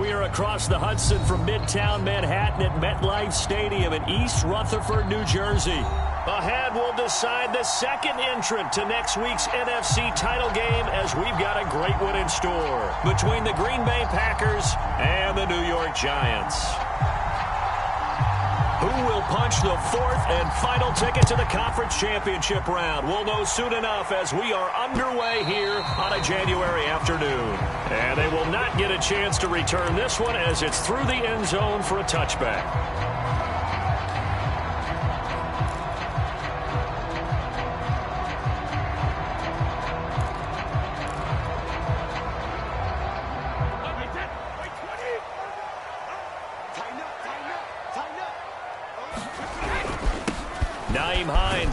We are across the Hudson from Midtown Manhattan at MetLife Stadium in East Rutherford, New Jersey. Ahead, we'll decide the second entrant to next week's NFC title game as we've got a great one in store between the Green Bay Packers and the New York Giants. Who will punch the fourth and final ticket to the conference championship round? We'll know soon enough as we are underway here on a January afternoon. And they will not get a chance to return this one as it's through the end zone for a touchback.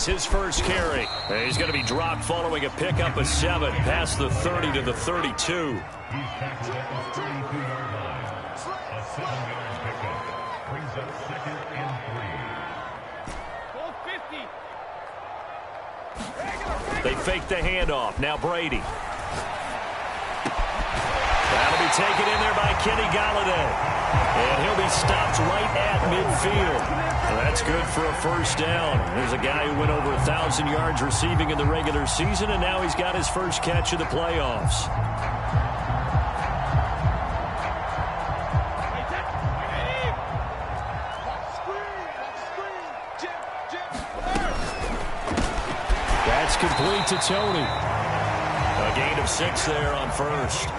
His first carry. He's going to be dropped following a pickup of 7 past the 30 to the 32. They fake the handoff. Now Brady. That'll be taken in there by Kenny Golladay. And he'll be stopped right at midfield. That's good for a first down. There's a guy who went over 1,000 yards receiving in the regular season, and now he's got his first catch of the playoffs. That's complete to Tony. A gain of 6 there on first.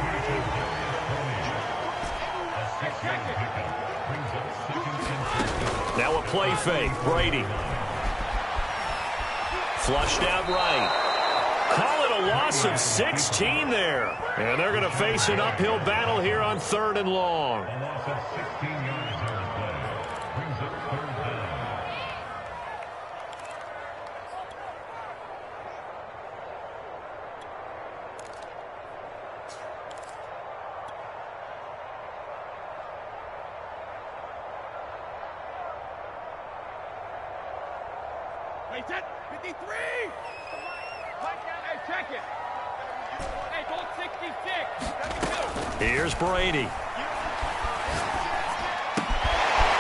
Now a play fake. Brady. Flushed out right. Call it a loss of 16 there. And they're going to face an uphill battle here on 3rd and long. Hey, 53! Hey, check it. Hey, goal 66. Here's Brady.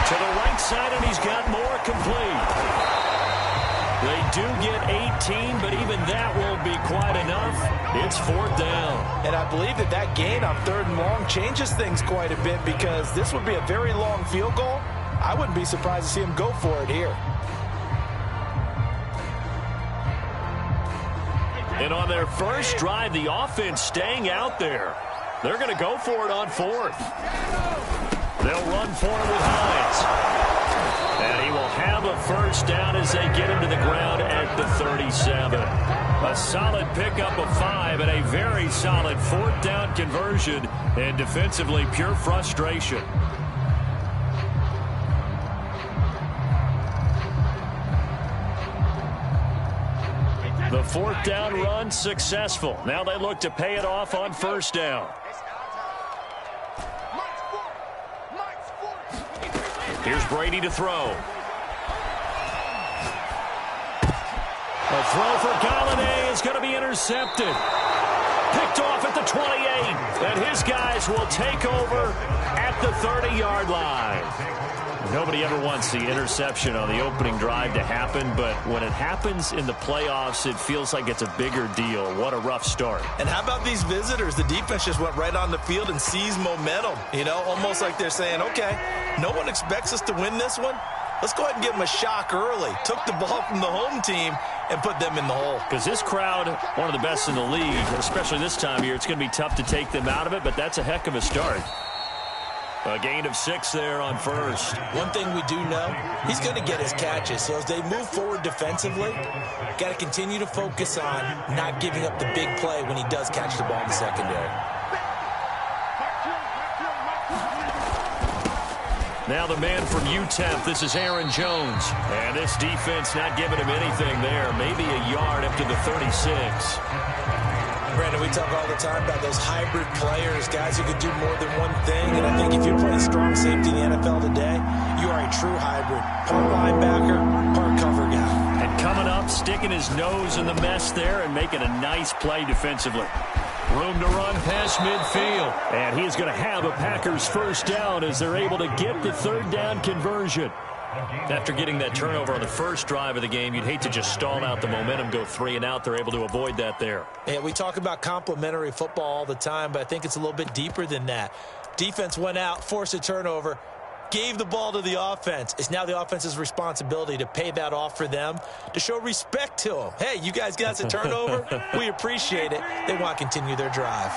To the right side, and he's got more complete. They do get 18, but even that won't be quite enough. It's 4th down. And I believe that gain on 3rd and long changes things quite a bit because this would be a very long field goal. I wouldn't be surprised to see him go for it here. And on their first drive, the offense staying out there. They're going to go for it on 4th. They'll run for it with Hines. And he will have a first down as they get him to the ground at the 37. A solid pickup of 5 and a very solid 4th down conversion. And defensively, pure frustration. The 4th down run successful. Now they look to pay it off on 1st down. Here's Brady to throw. A throw for Golladay is going to be intercepted. Picked off at the 28. And his guys will take over at the 30-yard line. Nobody ever wants the interception on the opening drive to happen, but when it happens in the playoffs, it feels like it's a bigger deal. What a rough start. And how about these visitors? The defense just went right on the field and seized momentum. You know, almost like they're saying, okay, no one expects us to win this one. Let's go ahead and give them a shock early. Took the ball from the home team and put them in the hole. Because this crowd, one of the best in the league, especially this time of year, it's going to be tough to take them out of it, but that's a heck of a start. A gain of 6 there on 1st. One thing we do know, he's going to get his catches. So as they move forward defensively, got to continue to focus on not giving up the big play when he does catch the ball in the secondary. Now the man from UTEP, this is Aaron Jones. And this defense not giving him anything there. Maybe a yard up to the 36. Brandon, we talk all the time about those hybrid players, guys who could do more than one thing. And I think if you're playing strong safety in the NFL today, you are a true hybrid. Part linebacker, part cover guy. And coming up, sticking his nose in the mess there and making a nice play defensively. Room to run past midfield. And he's going to have a Packers first down as they're able to get the third down conversion. After getting that turnover on the first drive of the game, you'd hate to just stall out the momentum, go 3 and out. They're able to avoid that there. Yeah, we talk about complementary football all the time, but I think it's a little bit deeper than that. Defense went out, forced a turnover, gave the ball to the offense. It's now the offense's responsibility to pay that off for them, to show respect to them. Hey, you guys got us a turnover? We appreciate it. They want to continue their drive.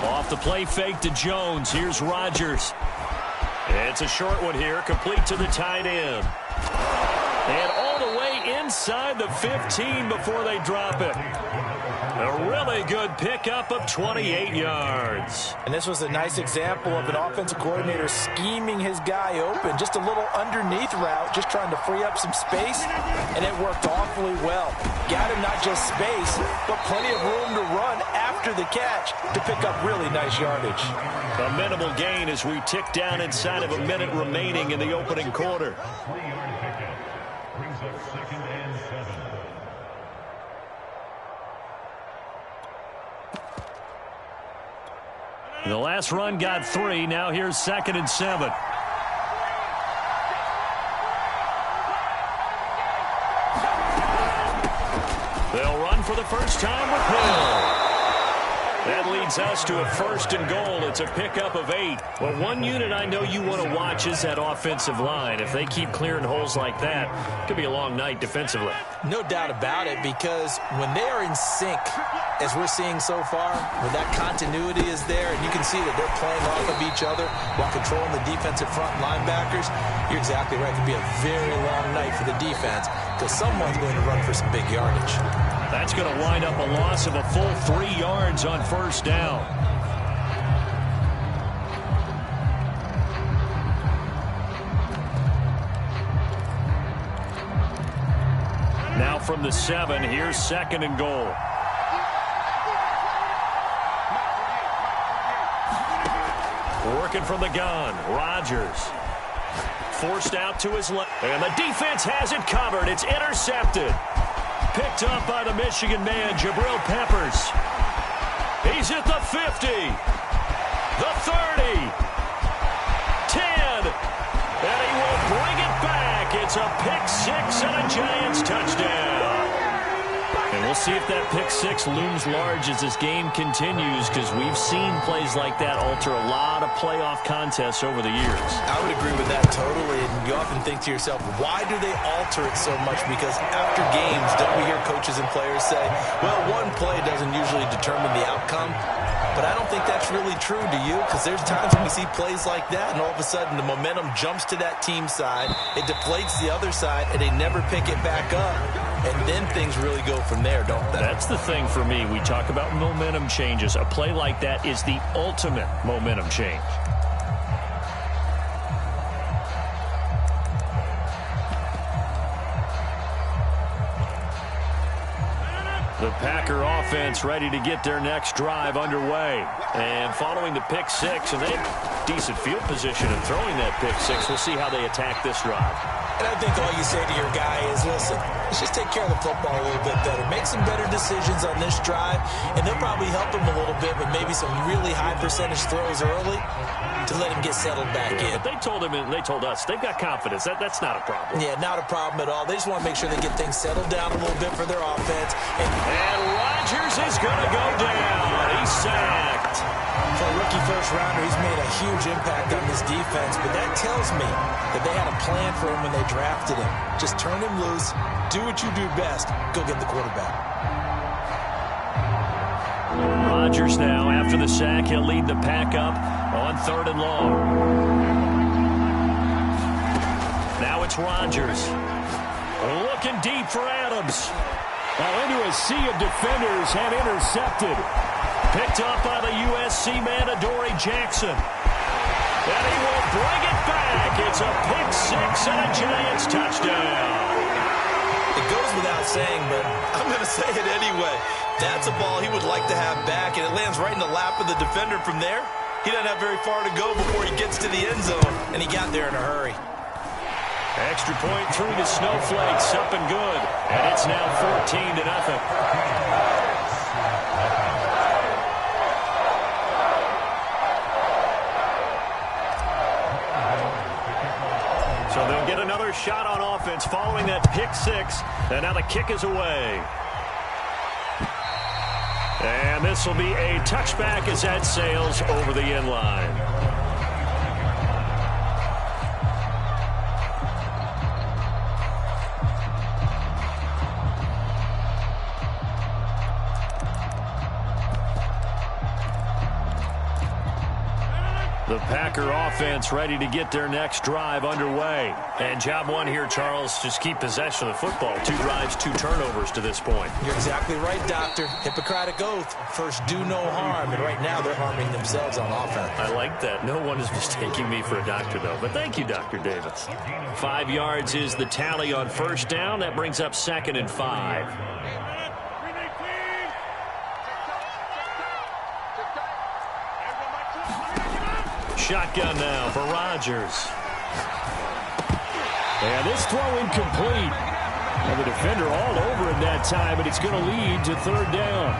Off the play fake to Jones. Here's Rodgers. It's a short one here, complete to the tight end. And all the way inside the 15 before they drop it. A really good pickup of 28 yards. And this was a nice example of an offensive coordinator scheming his guy open. Just a little underneath route, just trying to free up some space, and it worked awfully well. Got him not just space, but plenty of room to run after the catch to pick up really nice yardage. A minimal gain as we tick down inside of a minute remaining in the opening quarter. The last run got 3. Now here's 2nd and 7. They'll run for the first time with Hill. That leads us to a 1st and goal. It's a pickup of 8. Well, one unit I know you want to watch is that offensive line. If they keep clearing holes like that, it could be a long night defensively. No doubt about it, because when they are in sync, as we're seeing so far, when that continuity is there, and you can see that they're playing off of each other while controlling the defensive front linebackers, you're exactly right. It could be a very long night for the defense because someone's going to run for some big yardage. That's going to wind up a loss of a full 3 yards on first down. Now from the 7, here's 2nd and goal. Working from the gun, Rodgers. Forced out to his left, and the defense has it covered. It's intercepted. Picked up by the Michigan man, Jabril Peppers. He's at the 50, the 30, 10, and he will bring it back. It's a pick 6 and a Giants touchdown. And we'll see if that pick 6 looms large as this game continues, because we've seen plays like that alter a lot of playoff contests over the years. I would agree with that totally, and you often think to yourself, why do they alter it so much? Because after games, don't we hear coaches and players say, well, one play doesn't usually determine the outcome? But I don't think that's really true, do you? Because there's times when we see plays like that, and all of a sudden the momentum jumps to that team side, it deflates the other side, and they never pick it back up. And then things really go from there, don't they? That's the thing for me. We talk about momentum changes. A play like that is the ultimate momentum change. The Packer offense ready to get their next drive underway. And following the pick 6, and they have decent field position in throwing that pick 6. We'll see how they attack this drive. And I think all you say to your guy is, listen, let's just take care of the football a little bit better. Make some better decisions on this drive, and they'll probably help him a little bit with maybe some really high percentage throws early to let him get settled back in. But they told him, and they told us, they've got confidence. That's not a problem. Yeah, not a problem at all. They just want to make sure they get things settled down a little bit for their offense. And Rodgers is going to go down. He's sacked. For a rookie first-rounder, he's made a huge impact on this defense, but that tells me that they had a plan for him when they drafted him. Just turn him loose, do what you do best, go get the quarterback. Rodgers now, after the sack, he'll lead the pack up on 3rd and long. Now it's Rodgers. Looking deep for Adams. Now into a sea of defenders, and intercepted. Picked up by the USC man, Adoree Jackson. And he will bring it back. It's a pick 6 and a Giants touchdown. It goes without saying, but I'm going to say it anyway. That's a ball he would like to have back, and it lands right in the lap of the defender from there. He doesn't have very far to go before he gets to the end zone, and he got there in a hurry. Extra point through the snowflakes, up and good. And it's now 14-0. So they'll get another shot on offense following that pick six. And now the kick is away. And this will be a touchback as that sails over the end line. The Packer offense ready to get their next drive underway. And job one here, Charles, just keep possession of the football. 2 drives, 2 turnovers to this point. You're exactly right, Doctor. Hippocratic oath. First, do no harm. And right now, they're harming themselves on offense. I like that. No one is mistaking me for a doctor, though. But thank you, Dr. Davis. 5 yards is the tally on first down. That brings up 2nd and 5. Shotgun now for Rodgers. And this throw incomplete. And the defender all over him that time, but it's going to lead to 3rd down.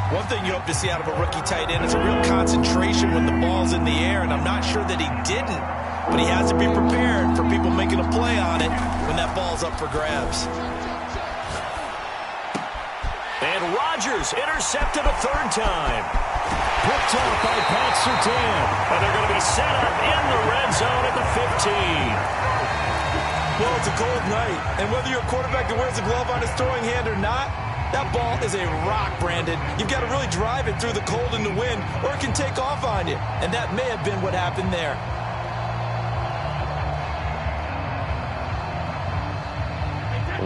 One thing you hope to see out of a rookie tight end is a real concentration when the ball's in the air, and I'm not sure that he didn't, but he has to be prepared for people making a play on it when that ball's up for grabs. And Rodgers intercepted a 3rd time. Picked off by Pat Surtain. And they're going to be set up in the red zone at the 15. Well, it's a cold night, and whether you're a quarterback that wears a glove on his throwing hand or not, that ball is a rock, Brandon. You've got to really drive it through the cold and the wind, or it can take off on you. And that may have been what happened there.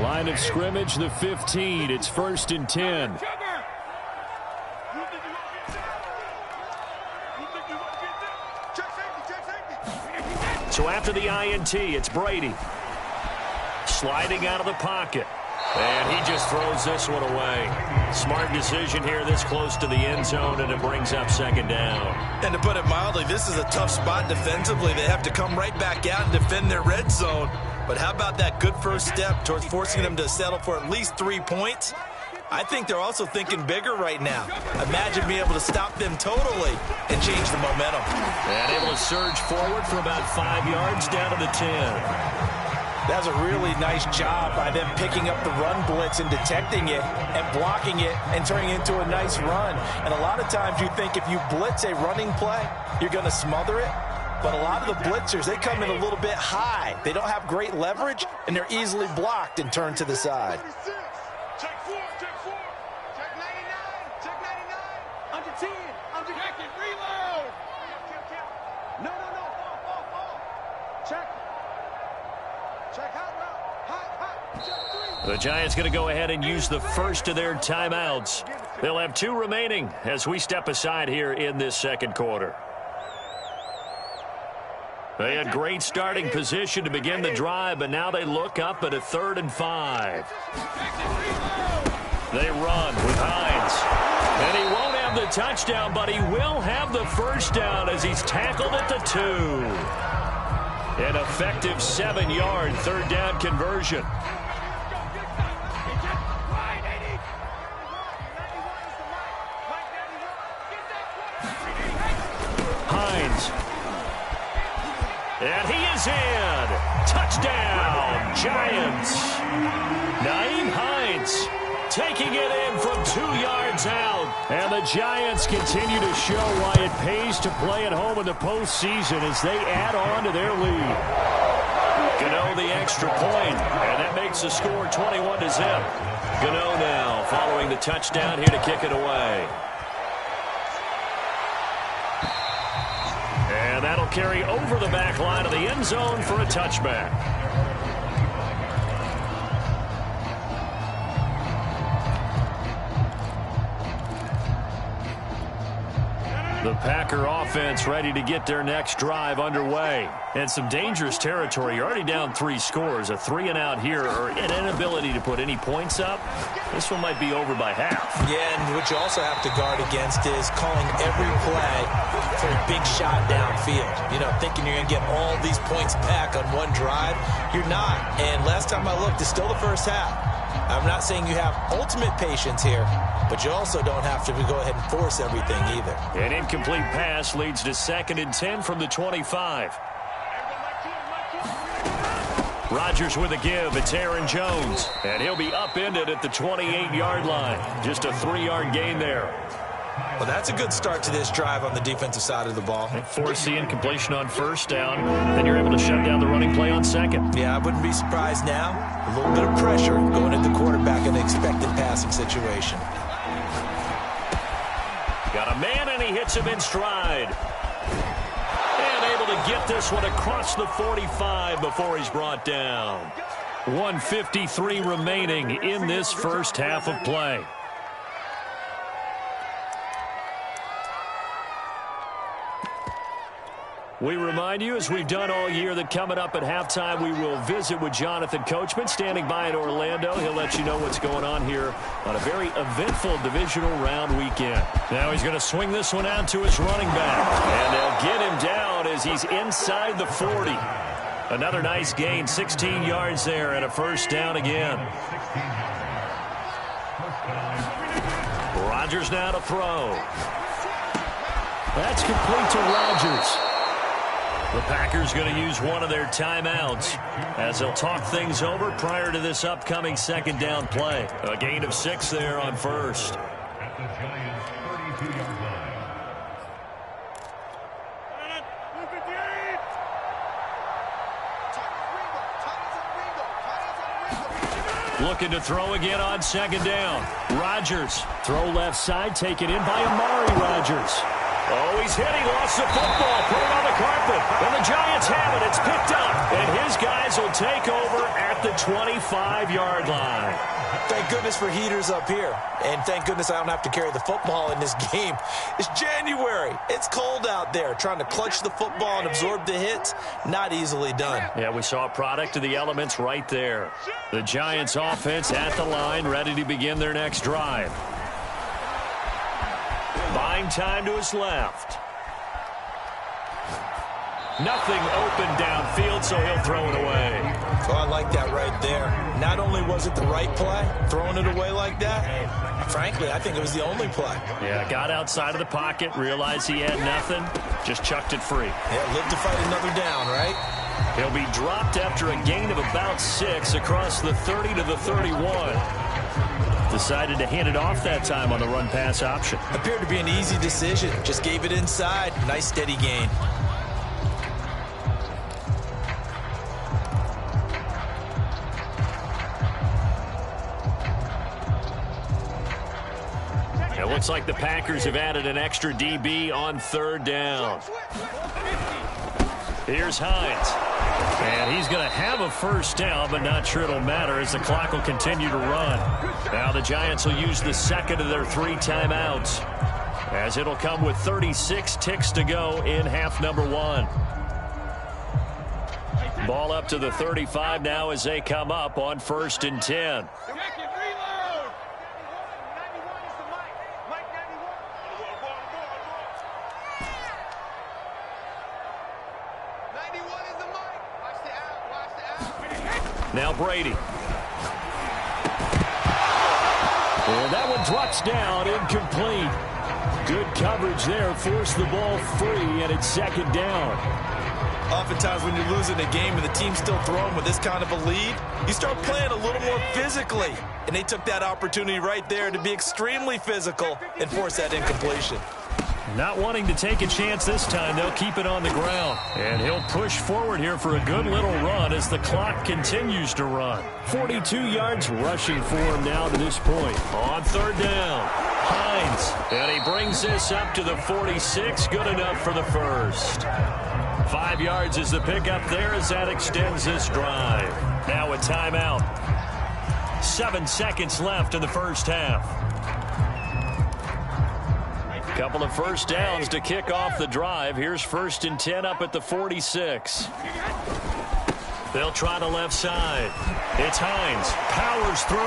Line of scrimmage, the 15. It's 1st and 10. So after the INT, it's Brady. Sliding out of the pocket. And he just throws this one away. Smart decision here this close to the end zone, and it brings up 2nd down. And to put it mildly, this is a tough spot defensively. They have to come right back out and defend their red zone. But how about that good first step towards forcing them to settle for at least 3 points? I think they're also thinking bigger right now. Imagine being able to stop them totally and change the momentum. And able to surge forward for about 5 yards down to the 10. That's a really nice job by them picking up the run blitz and detecting it and blocking it and turning it into a nice run. And a lot of times you think if you blitz a running play, you're going to smother it. But a lot of the blitzers, they come in a little bit high. They don't have great leverage, and they're easily blocked and turned to the side. Check 4, check 4. Check 99, check 99. Under 10, under check it, reload. No. Check. Check hot route. Hot. Check 3. The Giants going to go ahead and use the first of their timeouts. They'll have 2 remaining as we step aside here in this 2nd quarter. They had great starting position to begin the drive, but now they look up at a 3rd and 5. They run with Hines. And he won't have the touchdown, but he will have the first down as he's tackled at the 2. An effective 7-yard 3rd down conversion. Hines. And he is in. Touchdown, Giants. Nyheim Hines taking it in from 2 yards out. And the Giants continue to show why it pays to play at home in the postseason as they add on to their lead. Gano the extra point, and that makes the score 21-0. Gano now following the touchdown here to kick it away. And that'll carry over the back line of the end zone for a touchback. The Packer offense ready to get their next drive underway. And some dangerous territory. You're already down 3 scores. A 3-and-out here, or an inability to put any points up. This one might be over by half. Yeah, and what you also have to guard against is calling every play for a big shot downfield. You know, thinking you're going to get all these points back on one drive. You're not. And last time I looked, it's still the first half. I'm not saying you have ultimate patience here, but you also don't have to go ahead and force everything either. An incomplete pass leads to 2nd and 10 from the 25. Rodgers with a give. It's Aaron Jones. And he'll be upended at the 28-yard line. Just a 3-yard gain there. Well, that's a good start to this drive on the defensive side of the ball. Force the incompletion on 1st down. Then you're able to shut down the running play on 2nd. Yeah, I wouldn't be surprised now. A little bit of pressure going at the quarterback in an expected passing situation. Got a man, and he hits him in stride. And able to get this one across the 45 before he's brought down. 1:53 remaining in this first half of play. We remind you, as we've done all year, that coming up at halftime, we will visit with Jonathan Coachman, standing by in Orlando. He'll let you know what's going on here on a very eventful divisional round weekend. Now he's going to swing this one out to his running back. And they'll get him down as he's inside the 40. Another nice gain, 16 yards there, and a 1st down again. Rodgers now to throw. That's complete to Rodgers. The Packers going to use one of their timeouts as they'll talk things over prior to this upcoming 2nd down play. A gain of 6 there on 1st. At the Giants' 32-yard line. Looking to throw again on 2nd down. Rodgers. Throw left side, taken in by Amari Rodgers. Oh, he's hit. He lost the football. Put it on the carpet. And the Giants have it. It's picked up. And his guys will take over at the 25-yard line. Thank goodness for heaters up here. And thank goodness I don't have to carry the football in this game. It's January. It's cold out there. Trying to clutch the football and absorb the hits, not easily done. Yeah, we saw a product of the elements right there. The Giants offense at the line, ready to begin their next drive. Buying time to his left. Nothing open downfield, so he'll throw it away. Oh, I like that right there. Not only was it the right play, throwing it away like that, frankly, I think it was the only play. Yeah, got outside of the pocket, realized he had nothing, just chucked it free. Yeah, live to fight another down, right? He'll be dropped after a gain of about 6 across the 30 to the 31. Decided to hand it off that time on the run-pass option. Appeared to be an easy decision. Just gave it inside. Nice, steady gain. It looks like the Packers have added an extra DB on 3rd down. Here's Hines. And he's going to have a 1st down, but not sure it'll matter as the clock will continue to run. Now the Giants will use the 2nd of their 3 timeouts, as it'll come with 36 ticks to go in half number 1. Ball up to the 35 now as they come up on 1st and 10. Now Brady. And that one drops down, incomplete. Good coverage there, forced the ball free, and it's 2nd down. Oftentimes when you're losing a game and the team's still throwing with this kind of a lead, you start playing a little more physically. And they took that opportunity right there to be extremely physical and force that incompletion. Not wanting to take a chance this time, they'll keep it on the ground. And he'll push forward here for a good little run as the clock continues to run. 42 yards rushing for him now to this point. On 3rd down, Hines. And he brings this up to the 46. Good enough for the 1st. 5 yards is the pickup there as that extends this drive. Now a timeout. 7 seconds left in the first half. Couple of 1st downs to kick off the drive. Here's 1st and 10 up at the 46. They'll try the left side. It's Hines. Powers through.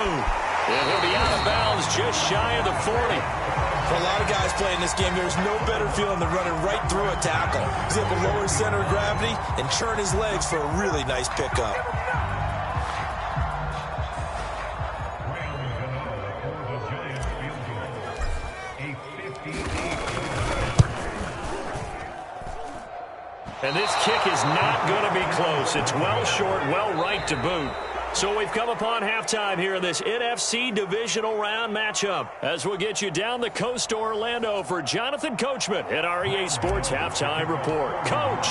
And he'll be out of bounds just shy of the 40. For a lot of guys playing this game, there's no better feeling than running right through a tackle. He's able to lower his center of gravity and churn his legs for a really nice pickup. And this kick is not going to be close. It's well short, well right to boot. So we've come upon halftime here in this NFC divisional round matchup. As we'll get you down the coast to Orlando for Jonathan Coachman at our EA Sports Halftime Report. Coach,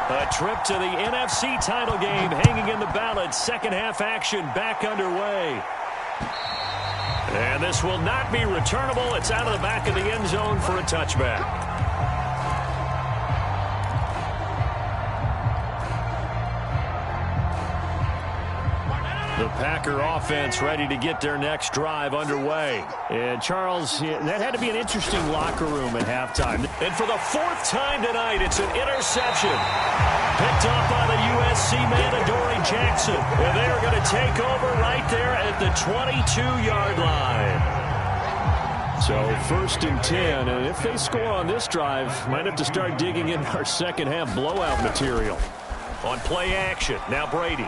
a trip to the NFC title game hanging in the balance. Second half action back underway. And this will not be returnable. It's out of the back of the end zone for a touchback. The Packer offense ready to get their next drive underway. And, Charles, that had to be an interesting locker room at halftime. And for the fourth time tonight, it's an interception. Picked up by the USC man, Adoree Jackson. And they are going to take over right there at the 22-yard line. So, 1st and 10. And if they score on this drive, might have to start digging in our second-half blowout material. On play action, now Brady.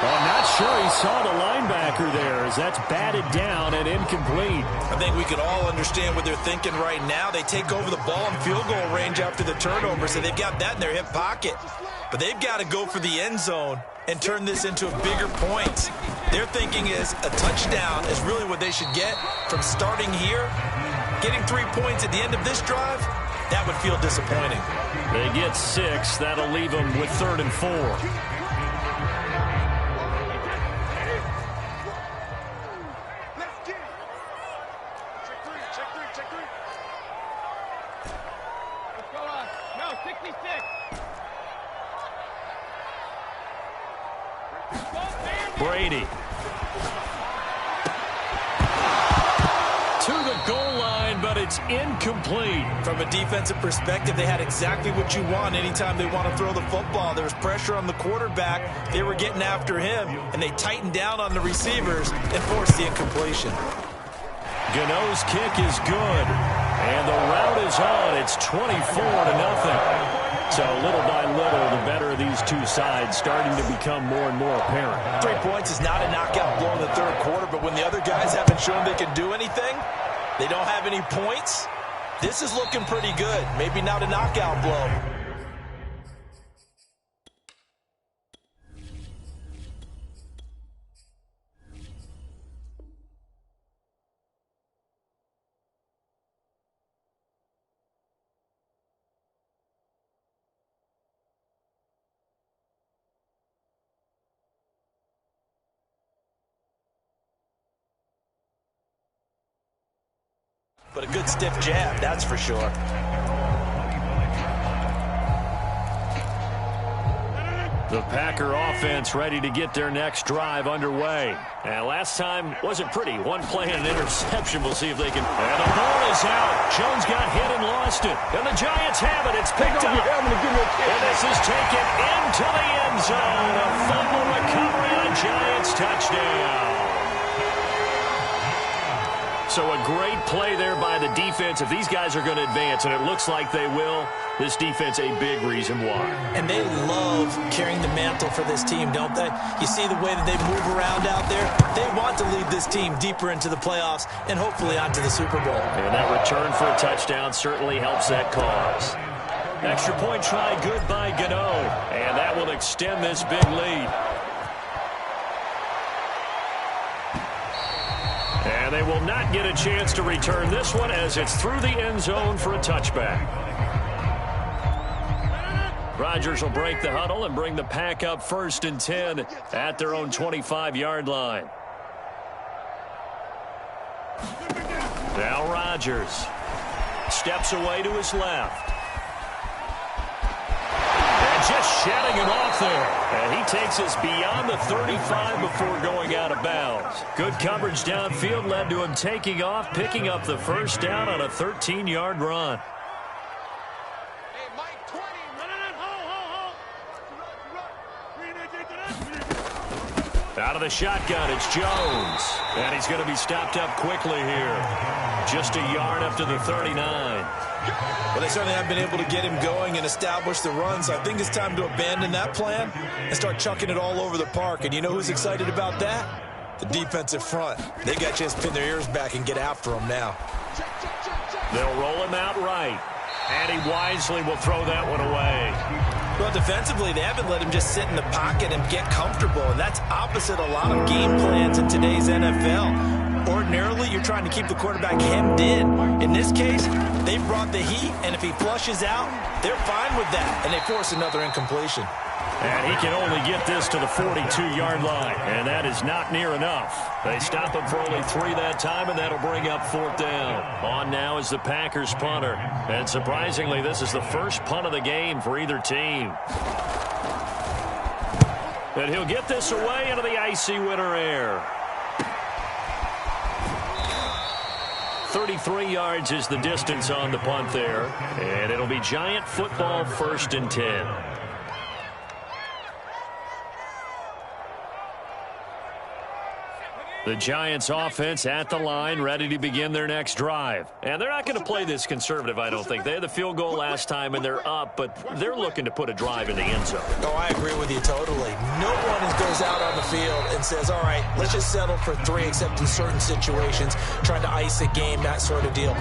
I'm not sure he saw the linebacker there as that's batted down and incomplete. I think we can all understand what they're thinking right now. They take over the ball in field goal range after the turnover, so they've got that in their hip pocket. But they've got to go for the end zone and turn this into a bigger point. Their thinking is a touchdown is really what they should get from starting here. Getting 3 points at the end of this drive, that would feel disappointing. They get 6. That'll leave them with 3rd and 4. Brady. To the goal line, but it's incomplete. From a defensive perspective, they had exactly what you want anytime they want to throw the football. There was pressure on the quarterback. They were getting after him, and they tightened down on the receivers and forced the incompletion. Gano's kick is good, and the route is on. It's 24-0. So little by little, the better of these two sides starting to become more and more apparent. 3 points is not a knockout blow in the third quarter, but when the other guys haven't shown they can do anything, they don't have any points, this is looking pretty good. Maybe not a knockout blow. But a good stiff jab, that's for sure. The Packer offense ready to get their next drive underway. And last time wasn't pretty. One play and an interception. We'll see if they can. And the ball is out. Jones got hit and lost it. And the Giants have it. It's picked up. And this is taken into the end zone. A fumble recovery on Giants touchdown. So a great play there by the defense. If these guys are going to advance, and it looks like they will, this defense a big reason why. And they love carrying the mantle for this team, don't they? You see the way that they move around out there? They want to lead this team deeper into the playoffs and hopefully onto the Super Bowl. And that return for a touchdown certainly helps that cause. Extra point try good by Gano. And that will extend this big lead. And they will not get a chance to return this one as it's through the end zone for a touchback. Rodgers will break the huddle and bring the Pack up 1st and 10 at their own 25-yard line. Now Rodgers steps away to his left. Just shedding him off there. And he takes us beyond the 35 before going out of bounds. Good coverage downfield led to him taking off, picking up the first down on a 13-yard run. Hey, Mike, 20. Hold. Out of the shotgun, it's Jones. And he's going to be stopped up quickly here. Just a yard up to the 39. Well, they certainly have been able to get him going and establish the run, so I think it's time to abandon that plan and start chucking it all over the park. And you know who's excited about that? The defensive front. They got a chance to pin their ears back and get after him now. They'll roll him out right. And he wisely will throw that one away. Well, defensively, they haven't let him just sit in the pocket and get comfortable, and that's opposite a lot of game plans in today's NFL. Ordinarily, you're trying to keep the quarterback hemmed in. In this case, they brought the heat, and if he flushes out, they're fine with that, and they force another incompletion. And he can only get this to the 42-yard line, and that is not near enough. They stop him for only 3 that time, and that'll bring up 4th down. On now is the Packers punter, and surprisingly, this is the first punt of the game for either team. And he'll get this away into the icy winter air. 33 yards is the distance on the punt there, and it'll be Giant football 1st and 10. The Giants offense at the line, ready to begin their next drive. And they're not going to play this conservative, I don't think. They had the field goal last time, and they're up, but they're looking to put a drive in the end zone. Oh, I agree with you totally. No one goes out on the field and says, all right, let's just settle for 3, except in certain situations, trying to ice a game, that sort of deal.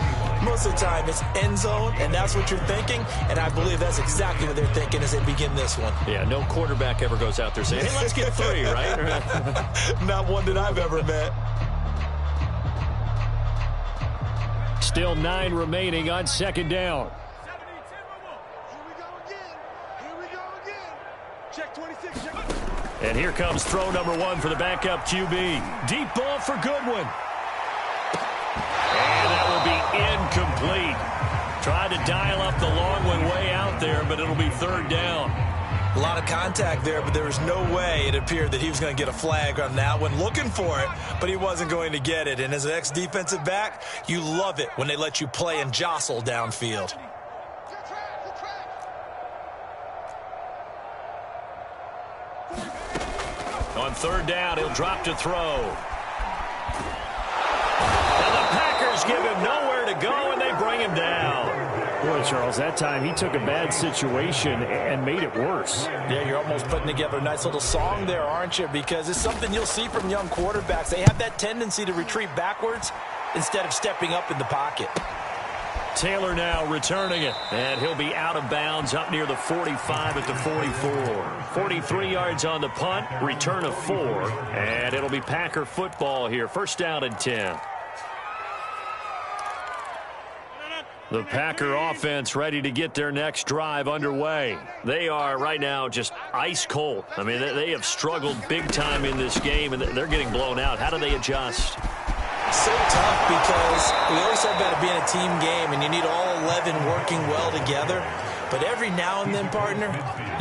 Most of the time, it's end zone, and that's what you're thinking, and I believe that's exactly what they're thinking as they begin this one. Yeah, no quarterback ever goes out there saying, hey, let's get 3, right? Not one that I've ever met. Still 9 remaining on 2nd down. Here we go again. Check 26. Check. And here comes throw number 1 for the backup QB. Deep ball for Goodwin. And that will be incomplete. Tried to dial up the long one way out there, but it'll be 3rd down. A lot of contact there, but there was no way it appeared that he was going to get a flag on that one. Looking for it, but he wasn't going to get it. And as an ex-defensive back, you love it when they let you play and jostle downfield. On 3rd down, he'll drop to throw. And the Packers give him nowhere to go, and they bring him down. Boy, Charles, that time he took a bad situation and made it worse. Yeah, you're almost putting together a nice little song there, aren't you? Because it's something you'll see from young quarterbacks. They have that tendency to retreat backwards instead of stepping up in the pocket. Taylor now returning it, and he'll be out of bounds up near the 45 at the 44. 43 yards on the punt, return of 4, and it'll be Packer football here. 1st down and 10. The Packer offense ready to get their next drive underway. They are right now just ice cold. I mean, they have struggled big time in this game, and they're getting blown out. How do they adjust? So tough because we always talk about it being a team game, and you need all 11 working well together. But every now and then, partner,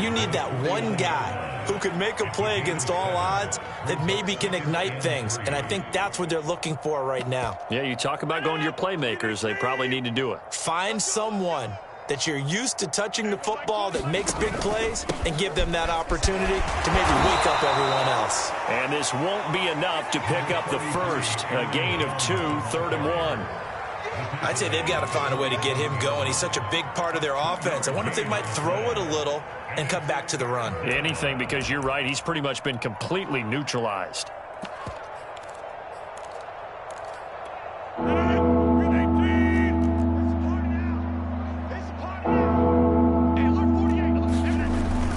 you need that one guy who can make a play against all odds that maybe can ignite things. And I think that's what they're looking for right now. Yeah, you talk about going to your playmakers. They probably need to do it. Find someone that you're used to touching the football that makes big plays and give them that opportunity to maybe wake up everyone else. And this won't be enough to pick up the first. A gain of 2, 3rd and 1. I'd say they've got to find a way to get him going. He's such a big part of their offense. I wonder if they might throw it a little and come back to the run. Anything, because you're right. He's pretty much been completely neutralized.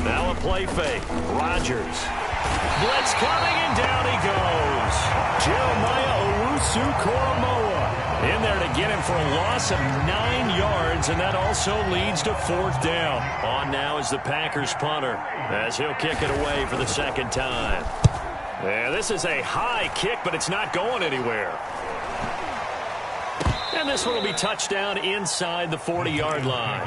Now a play fake. Rodgers. Blitz coming, and down he goes. Jeremiah Owusu-Koramoah in there to get him for a loss of 9 yards, and that also leads to 4th down. On now is the Packers punter as he'll kick it away for the 2nd time. Yeah, this is a high kick, but it's not going anywhere. And this one will be touchdown inside the 40-yard line.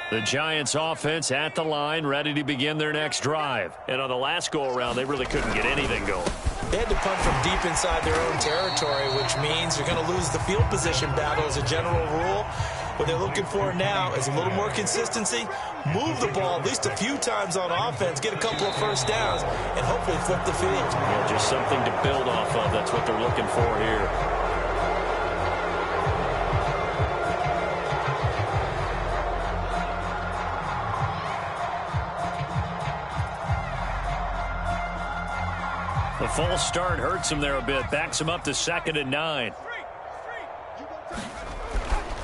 The Giants offense at the line, ready to begin their next drive. And on the last go-around, they really couldn't get anything going. They had to punt from deep inside their own territory, which means you're going to lose the field position battle as a general rule. What they're looking for now is a little more consistency, move the ball at least a few times on offense, get a couple of first downs, and hopefully flip the field. Yeah, just something to build off of. That's what they're looking for here. The false start hurts him there a bit. Backs him up to 2nd and 9.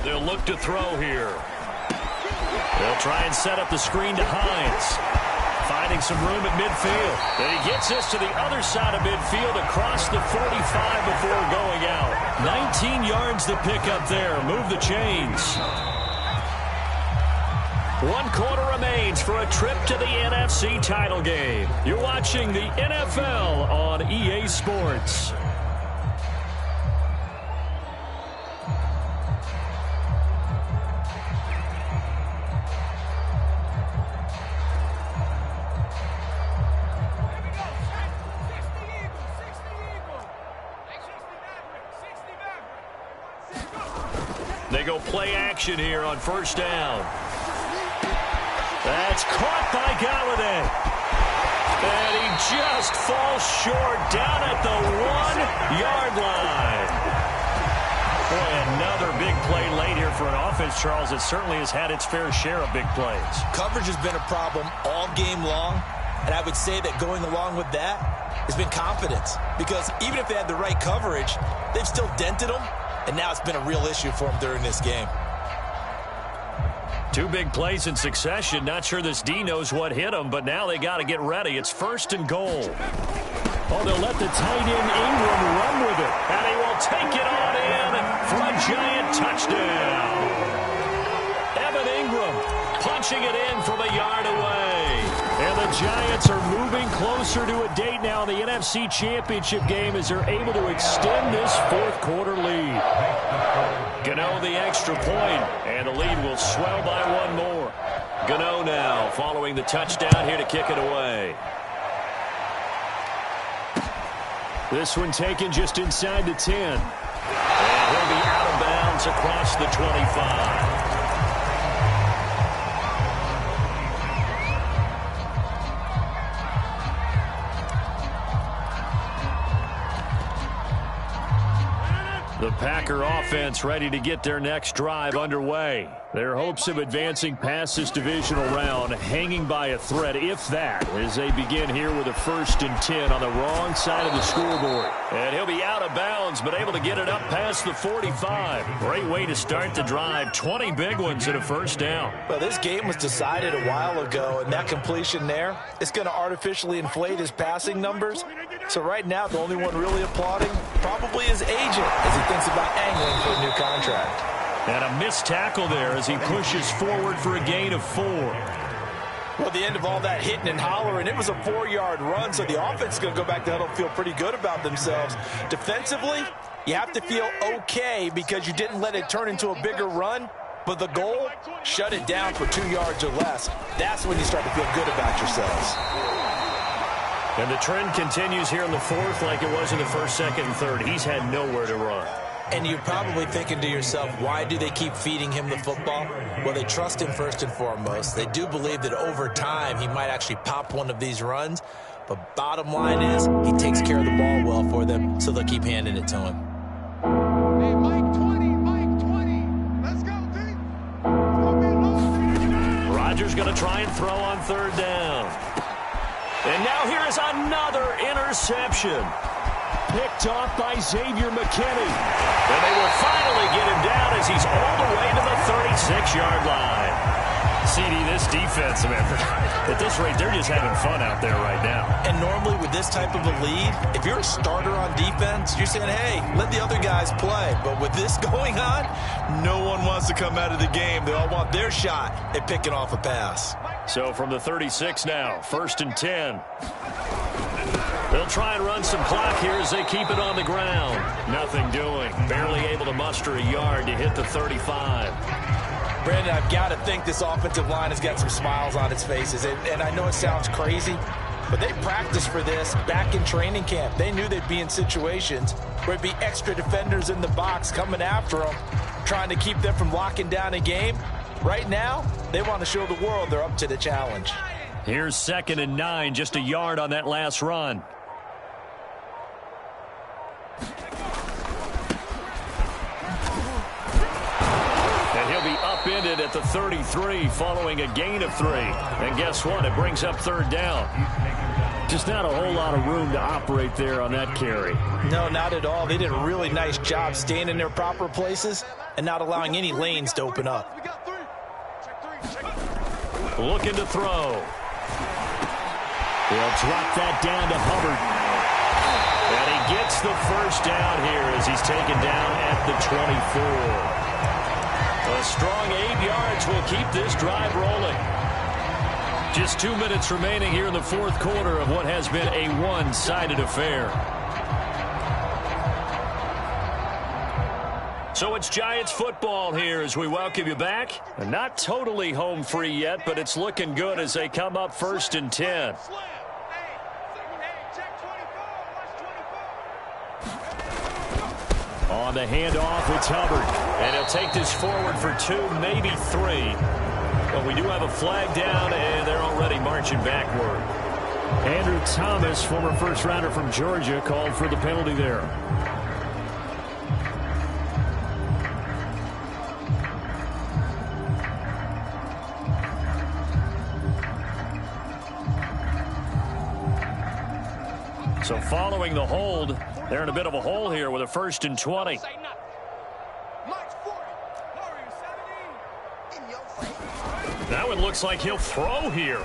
They'll look to throw here. They'll try and set up the screen to Hines. Finding some room at midfield. And he gets this to the other side of midfield across the 45 before going out. 19 yards to pick up there. Move the chains. 1 quarter remains for a trip to the NFC title game. You're watching the NFL on EA Sports. They go play action here on 1st down. That's caught by Galladay. And he just falls short down at the 1-yard line. Boy, another big play late here for an offense, Charles. It certainly has had its fair share of big plays. Coverage has been a problem all game long, and I would say that going along with that has been confidence. Because even if they had the right coverage, they've still dented them, and now it's been a real issue for them during this game. 2 big plays in succession. Not sure this D knows what hit him, but now they got to get ready. It's 1st and goal. Oh, they'll let the tight end Ingram run with it. And he will take it on in for a giant touchdown. Evan Ingram punching it in from a yard away. And the Giants are moving closer to a date now in the NFC Championship game as they're able to extend this 4th quarter lead. Gano the extra point, and the lead will swell by 1 more. Gano now following the touchdown here to kick it away. This one taken just inside the 10. And he'll be out of bounds across the 25. The Packer offense ready to get their next drive underway. Their hopes of advancing past this divisional round hanging by a thread, if that, as they begin here with a 1st and 10 on the wrong side of the scoreboard. And he'll be out of bounds, but able to get it up past the 45. Great way to start the drive. 20 big ones and a 1st down. Well, this game was decided a while ago, and that completion there is going to artificially inflate his passing numbers. So right now, the only one really applauding probably his agent as he thinks about angling for a new contract. And a missed tackle there as he pushes forward for a gain of 4. Well, the end of all that hitting and hollering, it was a 4-yard run, so the offense is going to go back to huddle and feel pretty good about themselves. Defensively, you have to feel okay because you didn't let it turn into a bigger run, but the goal, shut it down for 2 yards or less. That's when you start to feel good about yourselves. And the trend continues here in the 4th like it was in the 1st, 2nd, and 3rd. He's had nowhere to run. And you're probably thinking to yourself, why do they keep feeding him the football? Well, they trust him first and foremost. They do believe that over time he might actually pop one of these runs. But bottom line is he takes care of the ball well for them, so they'll keep handing it to him. Hey, Mike 20, Mike 20. Let's go, team. It's going to be a long one. Rodgers going to try and throw on 3rd down. And now here is another interception. Picked off by Xavier McKinney. And they will finally get him down as he's all the way to the 36-yard line. CD, this defense, man, at this rate, they're just having fun out there right now. And normally with this type of a lead, if you're a starter on defense, you're saying, hey, let the other guys play. But with this going on, no one wants to come out of the game. They all want their shot at picking off a pass. So from the 36 now, 1st and 10. They'll try and run some clock here as they keep it on the ground. Nothing doing. Barely able to muster a yard to hit the 35. Brandon, I've got to think this offensive line has got some smiles on its faces. And I know it sounds crazy, but they practiced for this back in training camp. They knew they'd be in situations where it'd be extra defenders in the box coming after them. trying to keep them from locking down a game. Right now, they want to show the world they're up to the challenge. Here's 2nd and 9, just a yard on that last run. And he'll be upended at the 33 following a gain of 3. And guess what? It brings up 3rd down. Just not a whole lot of room to operate there on that carry. No, not at all. They did a really nice job staying in their proper places and not allowing any lanes to open up. Looking to throw. They'll drop that down to Hubbard. And he gets the 1st down here as he's taken down at the 24. A strong 8 yards will keep this drive rolling. Just 2 minutes remaining here in the 4th quarter of what has been a one-sided affair. So it's Giants football here as we welcome you back. Not totally home free yet, but it's looking good as they come up 1st and 10. On the handoff, it's Hubbard. And he'll take this forward for 2, maybe 3. But we do have a flag down, and they're already marching backward. Andrew Thomas, former first-rounder from Georgia, called for the penalty there. So following the hold, they're in a bit of a hole here with a 1st and 20. That one looks like he'll throw here.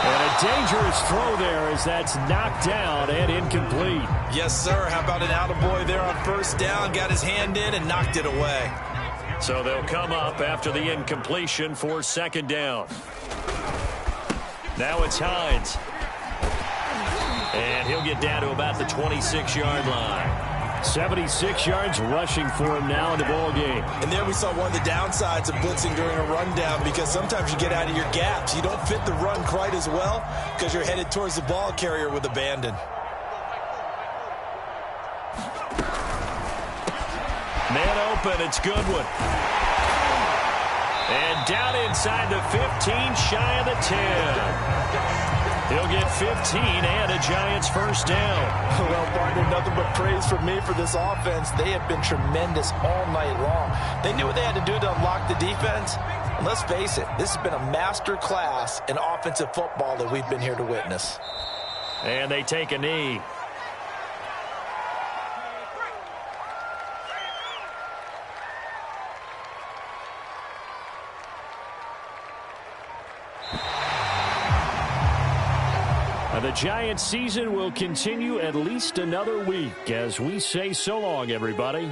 And a dangerous throw there as that's knocked down and incomplete. Yes, sir. How about an attaboy there on 1st down? Got his hand in and knocked it away. So they'll come up after the incompletion for 2nd down. Now it's Hines. And he'll get down to about the 26-yard line. 76 yards rushing for him now in the ball game. And there we saw one of the downsides of blitzing during a rundown, because sometimes you get out of your gaps. You don't fit the run quite as well because you're headed towards the ball carrier with abandon. Man open, it's Goodwin. And down inside the 15, shy of the 10. He'll get 15 and a Giants 1st down. Well, partner, nothing but praise from me for this offense. They have been tremendous all night long. They knew what they had to do to unlock the defense. And let's face it, this has been a master class in offensive football that we've been here to witness. And they take a knee. The Giants season will continue at least another week as we say so long, everybody.